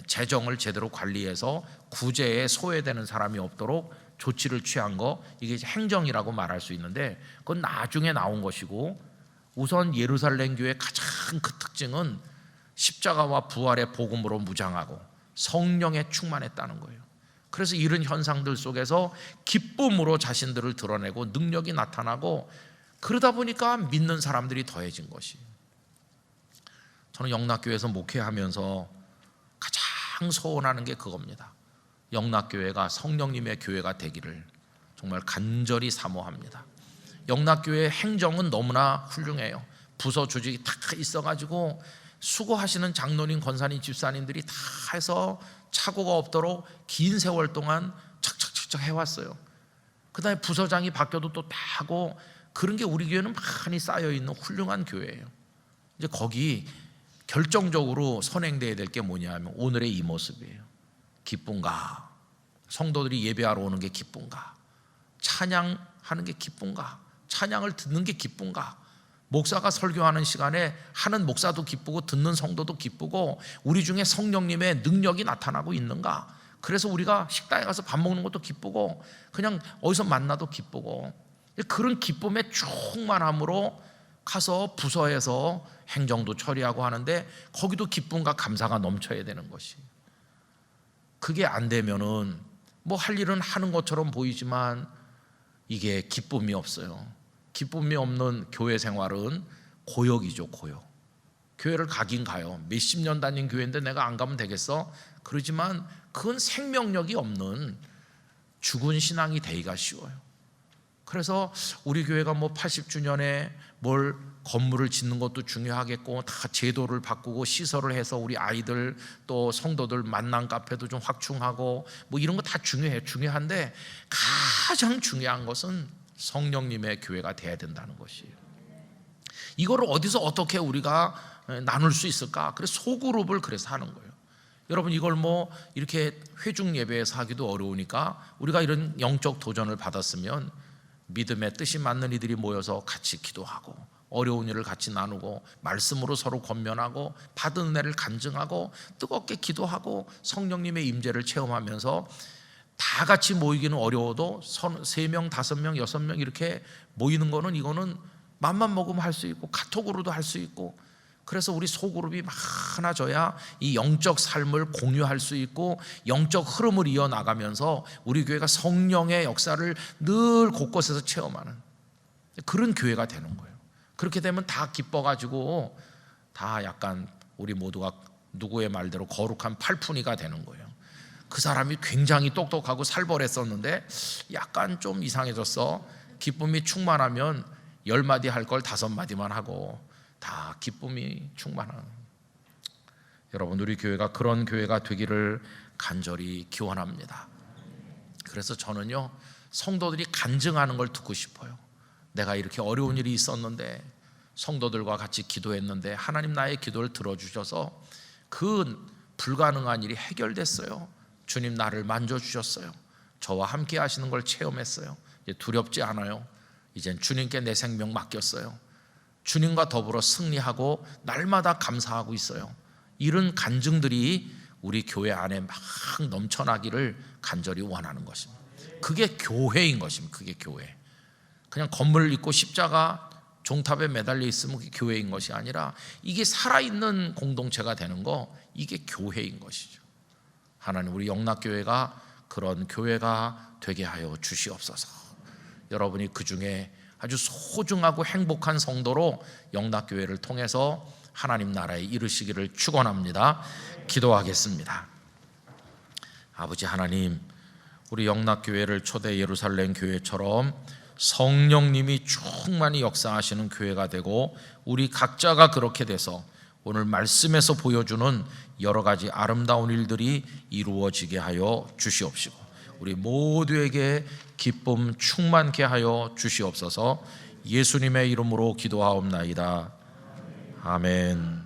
재정을 제대로 관리해서 구제에 소외되는 사람이 없도록 조치를 취한 거, 이게 행정이라고 말할 수 있는데 그건 나중에 나온 것이고, 우선 예루살렘 교회의 가장 큰 특징은 십자가와 부활의 복음으로 무장하고 성령에 충만했다는 거예요. 그래서 이런 현상들 속에서 기쁨으로 자신들을 드러내고 능력이 나타나고 그러다 보니까 믿는 사람들이 더해진 것이에요. 저는 영락교회에서 목회하면서 가장 소원하는 게 그겁니다. 영락교회가 성령님의 교회가 되기를 정말 간절히 사모합니다. 영락교회 행정은 너무나 훌륭해요. 부서 조직이 다 있어가지고 수고하시는 장로님, 권사님, 집사님들이 다 해서 착오가 없도록 긴 세월 동안 착착착착 해왔어요. 그 다음에 부서장이 바뀌어도 또 다 하고, 그런 게 우리 교회는 많이 쌓여있는 훌륭한 교회예요. 이제 거기 결정적으로 선행돼야 될 게 뭐냐 하면 오늘의 이 모습이에요. 기쁜가? 성도들이 예배하러 오는 게 기쁜가? 찬양하는 게 기쁜가? 찬양을 듣는 게 기쁜가? 목사가 설교하는 시간에 하는 목사도 기쁘고 듣는 성도도 기쁘고 우리 중에 성령님의 능력이 나타나고 있는가? 그래서 우리가 식당에 가서 밥 먹는 것도 기쁘고 그냥 어디서 만나도 기쁘고, 그런 기쁨의 충만함으로 가서 부서에서 행정도 처리하고 하는데 거기도 기쁨과 감사가 넘쳐야 되는 것이, 그게 안 되면은 뭐 할 일은 하는 것처럼 보이지만 이게 기쁨이 없어요. 기쁨이 없는 교회 생활은 고역이죠. 고역. 교회를 가긴 가요. 몇십 년 다닌 교회인데 내가 안 가면 되겠어? 그러지만 그건 생명력이 없는 죽은 신앙이 되기가 쉬워요. 그래서 우리 교회가 뭐 80주년에 뭘 건물을 짓는 것도 중요하겠고 다 제도를 바꾸고 시설을 해서 우리 아이들 또 성도들 만난 카페도 좀 확충하고 뭐 이런 거 다 중요해요. 중요한데 가장 중요한 것은 성령님의 교회가 돼야 된다는 것이에요. 이거를 어디서 어떻게 우리가 나눌 수 있을까? 그래서 소그룹을 그래서 하는 거예요. 여러분, 이걸 뭐 이렇게 회중 예배에서 하기도 어려우니까 우리가 이런 영적 도전을 받았으면 믿음의 뜻이 맞는 이들이 모여서 같이 기도하고 어려운 일을 같이 나누고 말씀으로 서로 권면하고 받은 은혜를 간증하고 뜨겁게 기도하고 성령님의 임재를 체험하면서 다 같이 모이기는 어려워도 3명, 5명, 6명 이렇게 모이는 거는, 이거는 맘만 먹으면 할 수 있고 카톡으로도 할 수 있고, 그래서 우리 소그룹이 많아져야 이 영적 삶을 공유할 수 있고 영적 흐름을 이어나가면서 우리 교회가 성령의 역사를 늘 곳곳에서 체험하는 그런 교회가 되는 거예요. 그렇게 되면 다 기뻐가지고 다 약간 우리 모두가 누구의 말대로 거룩한 팔푼이가 되는 거예요. 그 사람이 굉장히 똑똑하고 살벌했었는데 약간 좀 이상해졌어. 기쁨이 충만하면 10마디 할 걸 5마디만 하고 다 기쁨이 충만한, 여러분, 우리 교회가 그런 교회가 되기를 간절히 기원합니다. 그래서 저는요, 성도들이 간증하는 걸 듣고 싶어요. 내가 이렇게 어려운 일이 있었는데 성도들과 같이 기도했는데 하나님 나의 기도를 들어주셔서 그 불가능한 일이 해결됐어요. 주님 나를 만져주셨어요. 저와 함께 하시는 걸 체험했어요. 이제 두렵지 않아요. 이젠 주님께 내 생명 맡겼어요. 주님과 더불어 승리하고 날마다 감사하고 있어요. 이런 간증들이 우리 교회 안에 막 넘쳐나기를 간절히 원하는 것입니다. 그게 교회인 것입니다. 그게 교회. 그냥 건물을 잇고 십자가 종탑에 매달려 있으면 그게 교회인 것이 아니라 이게 살아있는 공동체가 되는 거, 이게 교회인 것이죠. 하나님, 우리 영락교회가 그런 교회가 되게 하여 주시옵소서. 여러분이 그 중에 아주 소중하고 행복한 성도로 영락교회를 통해서 하나님 나라에 이르시기를 축원합니다. 기도하겠습니다. 아버지 하나님, 우리 영락교회를 초대 예루살렘 교회처럼 성령님이 충만히 역사하시는 교회가 되고 우리 각자가 그렇게 돼서 오늘 말씀에서 보여주는 여러 가지 아름다운 일들이 이루어지게 하여 주시옵시고 우리 모두에게 기쁨 충만케 하여 주시옵소서. 예수님의 이름으로 기도하옵나이다. 아멘.